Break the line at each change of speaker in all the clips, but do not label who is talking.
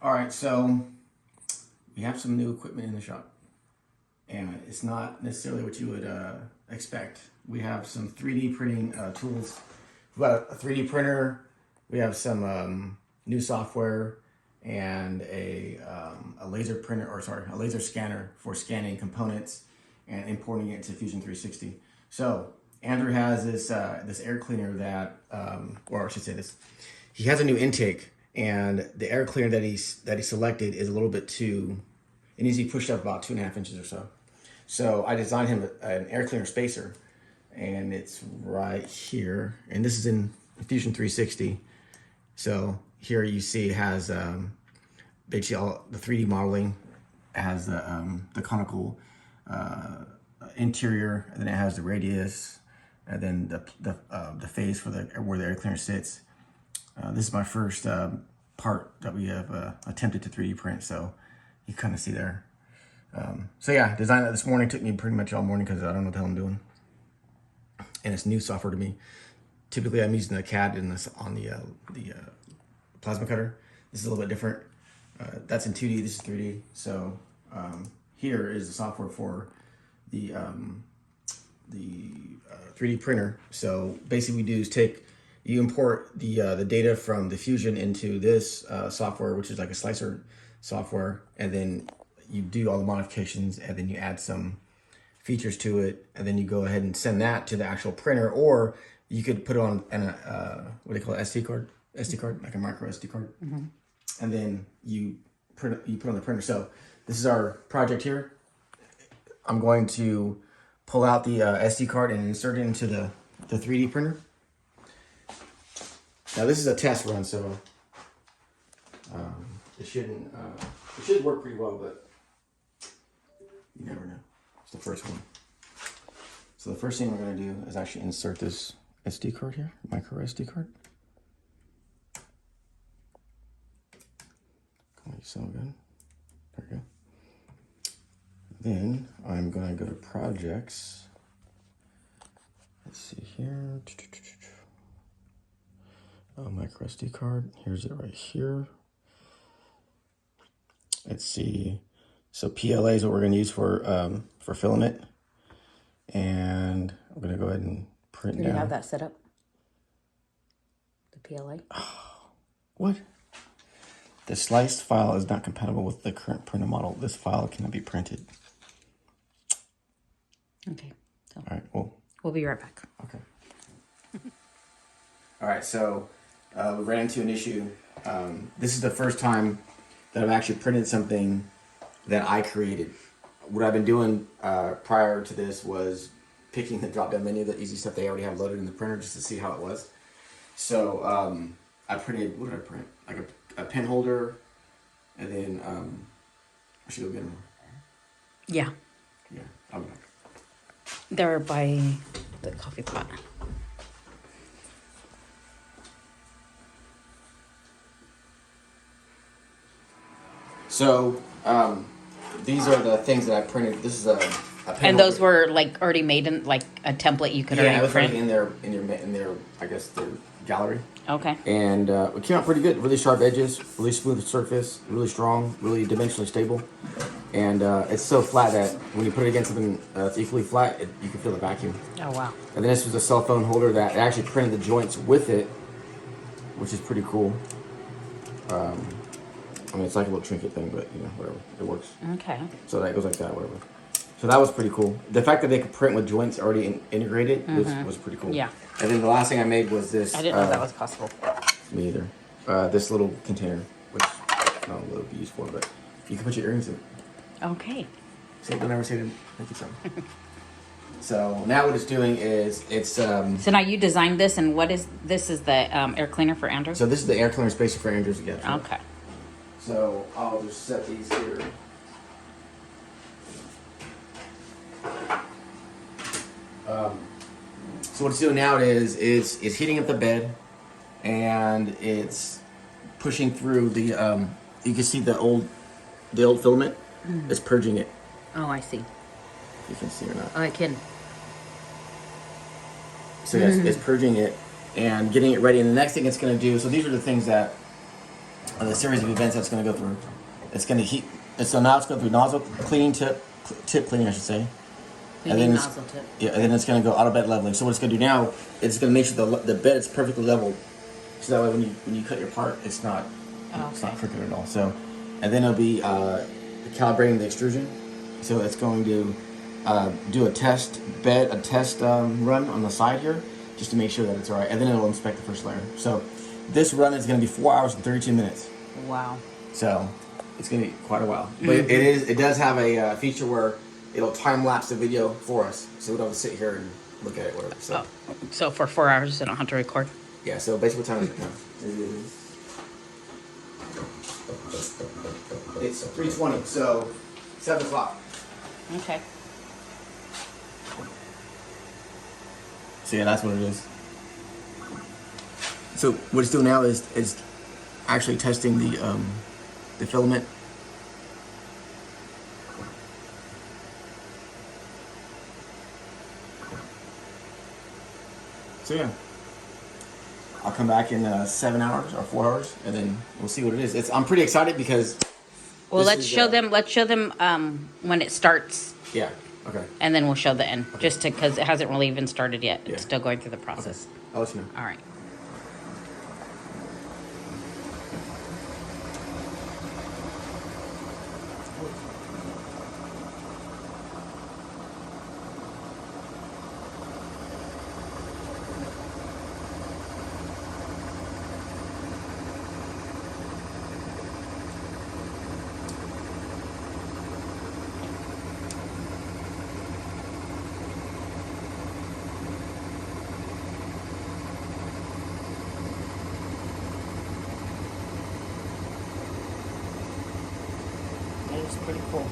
All right, so we have some new equipment in the shop, and it's not necessarily what you would expect. We have some 3D printing tools. We've got a 3D printer. We have some new software and a laser printer, or sorry, a laser scanner for scanning components and importing it to Fusion 360. So Andrew has this this air cleaner that, or I should say this, he has a new intake. And the air cleaner that he selected is a little bit too, it needs to be pushed up about 2.5 inches or so. So I designed him an air cleaner spacer, and it's right here. And this is in Fusion 360. So here you see it has basically all the 3D modeling. It has the conical interior, and then it has the radius, and then the face for where the air cleaner sits. This is my first part that we have attempted to 3D print, so you kind of see there. So yeah, designed that this morning. Took me pretty much all morning because I don't know what the hell I'm doing. And it's new software to me. Typically I'm using the CAD on the plasma cutter. This is a little bit different. That's in 2D, this is 3D. So here is the software for the 3D printer. So basically what we do is you import the data from the Fusion into this software, which is like a slicer software, and then you do all the modifications, and then you add some features to it, and then you go ahead and send that to the actual printer, or you could put it on what do they call it, SD card, like a micro SD card, and then you put it on the printer. So this is our project here. I'm going to pull out the SD card and insert it into the 3D printer. Now this is a test run, so it should work pretty well, but you never know. It's the first one. So the first thing we're going to do is actually insert this SD card here, micro SD card. So good. There we go. Then I'm going to go to projects. Let's see here. Micro SD card. Here's it right here. Let's see. So PLA is what we're going to use for filament, and I'm going to go ahead and print down.
Do you have that set up? The PLA.
What? The sliced file is not compatible with the current printer model. This file cannot be printed.
Okay. So
all right. Well,
we'll be right back.
Okay. All right. So we ran into an issue. This is the first time that I've actually printed something that I created. What I've been doing prior to this was picking the drop-down menu, the easy stuff they already have loaded in the printer, just to see how it was. So I printed, what did I print? Like a pen holder, and then I should go get them.
Yeah.
Yeah, I'll be back.
They're by the coffee pot.
So these are the things that I printed. This is a pen
And those
holder.
were like already made in like a template you could
Yeah, it
already
was
print.
right in their I guess their gallery.
Okay.
And it came out pretty good. Really sharp edges, really smooth surface, really strong, really dimensionally stable. And it's so flat that when you put it against something that's equally flat, you can feel the vacuum.
Oh wow.
And then this was a cell phone holder that actually printed the joints with it, which is pretty cool. I mean, it's like a little trinket thing, but you know, whatever, it works.
Okay.
So that goes like that, whatever. So that was pretty cool. The fact that they could print with joints already integrated was pretty cool.
Yeah.
And then the last thing I made was this.
I didn't know that was possible.
Me either. This little container, which I don't know what it would be used for, but you can put your earrings in.
Okay.
So don't ever say to thank you, son. So now what it's doing is it's
So now you designed this, and what is this? Is the air cleaner for Andrew?
so this is the air cleaner spacer for Andrews again.
Okay.
So I'll just set these here. So what it's doing now is it's heating up the bed, and it's pushing through the you can see the old filament. It's purging it.
Oh, I see.
If you can see or not.
Oh, I can.
So yes, it's purging it and getting it ready. And the next thing it's going to do. So these are the things that the series of events that's going to go through. It's going to heat. So now it's going through nozzle cleaning, tip cleaning, I should say.
Cleaning nozzle tip.
Yeah, and then it's going to go auto bed leveling. So what it's going to do now, it's going to make sure the bed is perfectly leveled. So that way when you cut your part, it's not crooked at all. So, and then it'll be calibrating the extrusion. So it's going to do a test run on the side here, just to make sure that it's all right. And then it'll inspect the first layer. So this run is going to be 4 hours and 32 minutes.
Wow.
So it's going to be quite a while. But it does have a feature where it'll time lapse the video for us, so we don't have to sit here and look at it. Whatever. So,
so for 4 hours, you don't have to record.
Yeah. So basically, what time is it now? It's 3:20. So 7 o'clock.
Okay.
So yeah, that's what it is. So what it's doing now is actually testing the filament. So yeah, I'll come back in 7 hours or 4 hours, and then we'll see what it is. I'm pretty excited because.
Well, let's show them when it starts.
Yeah. Okay.
And then we'll show the end, just because it hasn't really even started yet. It's still going through the process.
Okay. I'll let you know.
All right. It's pretty cool.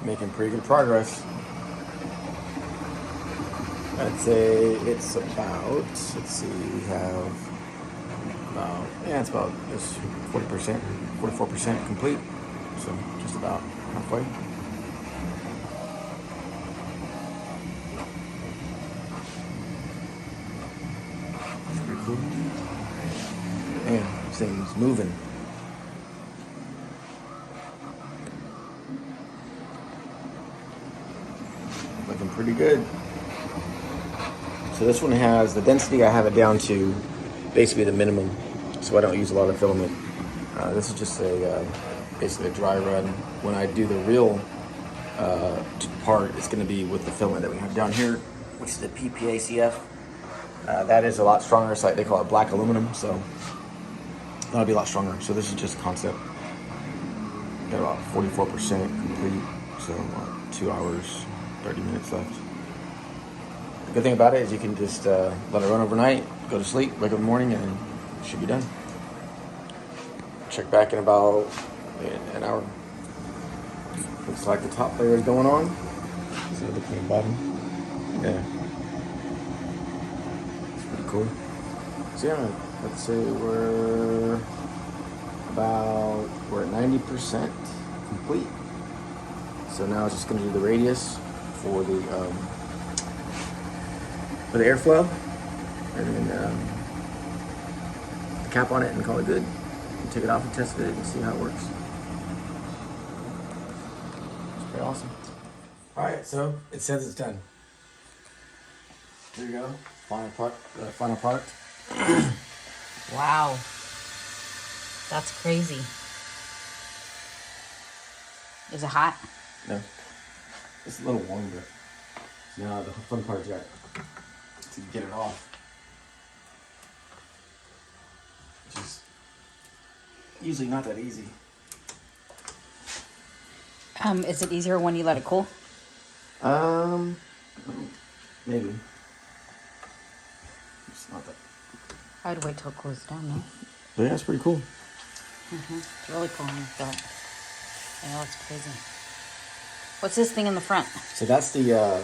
Making pretty good progress. I'd say it's about, let's see, we have about, it's about just 40%, 44% complete. So just about halfway. It's pretty cool. Man, this thing's moving. Looking pretty good. So this one has the density, I have it down to basically the minimum, so I don't use a lot of filament. This is just basically a dry run. When I do the real part, it's going to be with the filament that we have down here, which is the PPACF. That is a lot stronger. It's like they call it black aluminum, so that'll be a lot stronger. So this is just concept. Got about 44% complete, so 2 hours, 30 minutes left. The good thing about it is you can just let it run overnight, go to sleep, wake up in the morning, and it should be done. Check back in about an hour. Looks like the top layer is going on. See, look at the bottom. Yeah. It's pretty cool. So yeah, let's say we're at 90% complete. So now it's just going to do the radius for the airflow, and then the cap on it, and call it good. And take it off and test it and see how it works. It's pretty awesome. All right, so it says it's done. There you go. Final product.
Wow. That's crazy. Is it hot?
No. It's a little warm, but now the fun part is to get it off. Which is usually not that easy.
Is it easier when you let it cool?
Maybe. It's not that.
I'd wait till it closed down, no?
But yeah, it's pretty cool.
It's really cool. That. Yeah, that's crazy. What's this thing in the front?
So that's the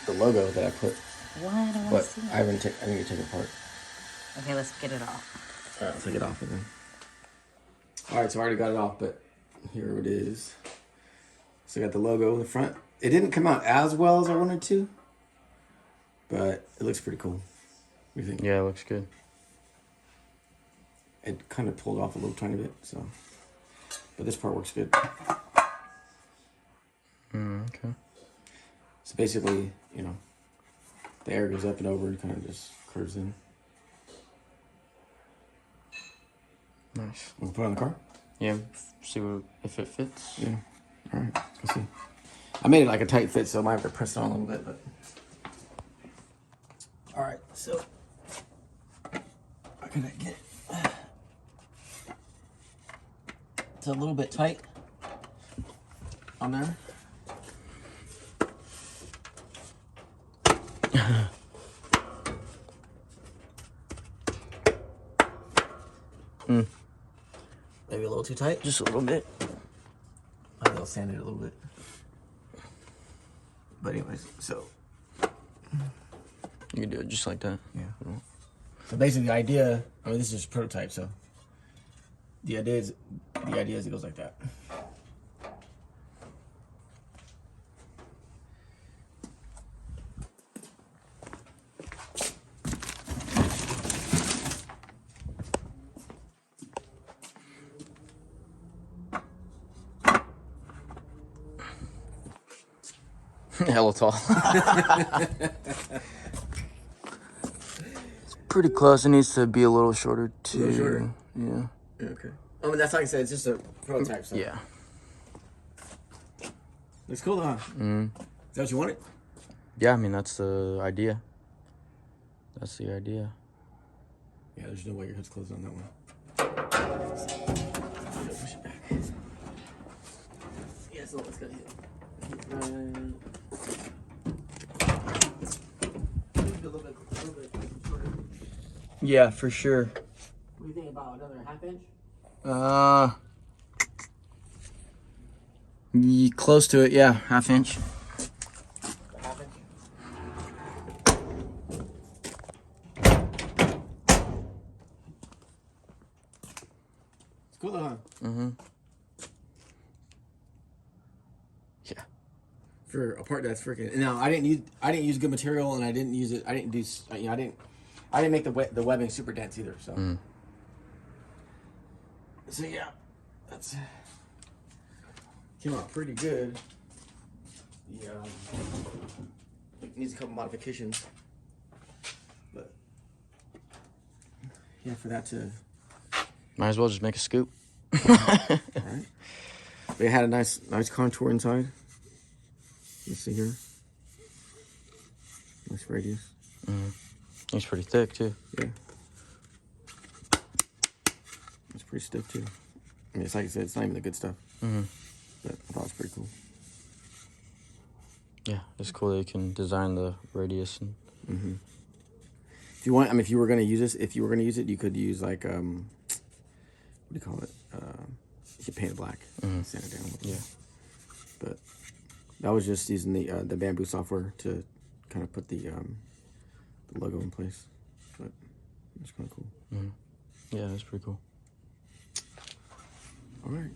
logo that I put,
What? I want to
but
see
I
it.
need to take it apart.
Okay, let's get it off.
All right, I'll take it off again. All right, so I already got it off, but here it is. So I got the logo in the front. It didn't come out as well as I wanted to, but it looks pretty cool. What do you think?
Yeah, it looks good.
It kind of pulled off a little tiny bit, so. But this part works good.
Okay.
So basically, you know, the air goes up and over and kind of just curves in.
Nice.
We'll put it on the car?
Yeah, see if it fits.
Yeah. All right, let's see. I made it like a tight fit, so I might have to press it on a little bit, but. All right, so. I'm gonna get it. It's a little bit tight on there. Maybe a little too tight.
Just a little bit.
Maybe I'll sand it a little bit. But anyways, so
You can do it just like that.
yeah. So basically, the idea. I mean, this is just a prototype. So the idea is it goes like that.
Hella tall. It's pretty close. It needs to be a little shorter too.
little shorter?
Yeah.
Okay. I mean, that's like I said. It's just a prototype. So
Yeah.
looks cool, huh? Is that what you wanted?
Yeah, I mean that's the idea. That's the idea.
Yeah. There's no way your hood's closed on that one. Push it back. Yeah. So let's go ahead.
Yeah, for sure.
What do you think about another half inch?
Close to it, yeah, half inch.
Half inch. It's cool, huh?
Yeah.
For a part that's freaking. Now I didn't use good material, and I didn't make the webbing super dense either. So. So yeah, that's came out pretty good. Yeah, it needs a couple modifications, but yeah, for that to.
Might as well just make a scoop.
All right. But it had a nice contour inside. You see here. Nice radius.
It's pretty thick too.
Yeah. It's pretty stiff too. I mean, it's like I said, it's not even the good stuff. But I thought it was pretty cool.
Yeah, it's cool that you can design the radius and.
If you want, I mean, if you were gonna use it, you could use like what do you call it? You could paint it black, sand it down.
Yeah.
But that was just using the bamboo software to kind of put the logo in place. But it's kind of cool.
Yeah, that's pretty cool.
All right.